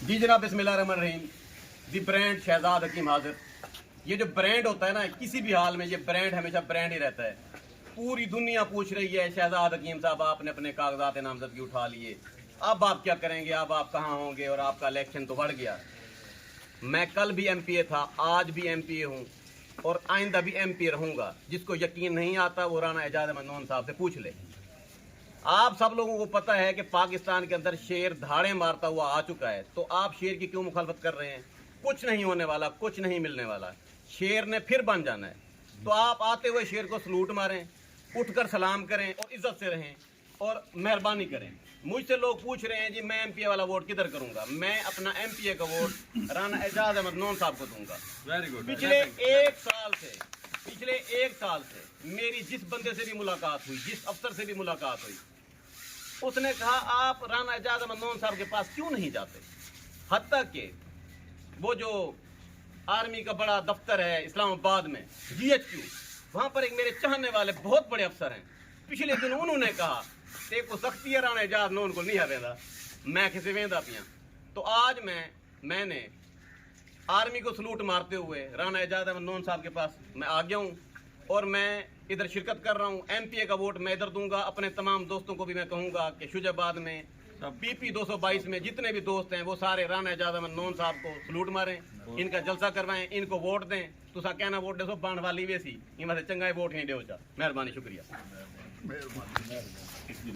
जी जनाब, बिस्मिल्लाहिर्रहमानिर्रहीम। The brand Shahzad हकीम हाजिर। ये जो ब्रांड होता है ना, किसी भी हाल में ये ब्रांड हमेशा ब्रांड ही रहता है। पूरी दुनिया पूछ रही है, शहजाद हकीम साहब आपने अपने कागजात नामजदगी उठा लिए, अब आप क्या करेंगे, अब आप कहाँ होंगे, और आपका इलेक्शन तो बढ़ गया। मैं कल भी एमपीए था, आज भी एमपीए हूँ और आइंदा भी एमपीए रहूँगा। जिसको यकीन नहीं आता वो राना एजाज अहमद नून साहब से पूछ ले। आप सब लोगों को पता है कि पाकिस्तान के अंदर शेर धाड़े मारता हुआ आ चुका है, तो आप शेर की क्यों मुखालफत कर रहे हैं? कुछ नहीं होने वाला, कुछ नहीं मिलने वाला। शेर ने फिर बन जाना है। तो आप आते हुए शेर को सलूट मारें, उठकर सलाम करें और इज्जत से रहें और मेहरबानी करें। मुझसे लोग पूछ रहे हैं जी मैं एमपीए वाला वोट किधर करूंगा। मैं अपना एमपीए का वोट राना एजाज अहमद नून साहब को दूंगा। Very good. पिछले एक साल से मेरी जिस बंदे से भी मुलाकात हुई, जिस अफसर से भी मुलाकात हुई, उसने कहा आप राना एजाज अहमद नून साहब के पास क्यों नहीं जाते। हत्ता कि वो जो आर्मी का बड़ा दफ्तर है इस्लामाबाद में, GHQ, वहां पर एक मेरे चाहने वाले बहुत बड़े अफसर हैं। पिछले दिन उन्होंने कहा देखो सख्ती है राना एजाज नून को नहीं आवेंदा, मैं किसी वेंदा पिया। तो आज मैंने आर्मी को सलूट मारते हुए राना एजाज अहमद नून साहब के पास मैं आ गया हूँ और मैं इधर शिरकत कर रहा हूँ। एमपीए का वोट मैं इधर दूंगा। अपने तमाम दोस्तों को भी मैं कहूँगा कि शुजाबाद में PP 222 में जितने भी दोस्त हैं वो सारे राना एजाज अहमद नून साहब को सलूट मारें, इनका जलसा करवाएं, इनको वोट दें। तुसा कहना वोट दे सो बाण वाली वैसी इनमें से चंगा वोट नहीं दे। मेहरबानी, शुक्रिया।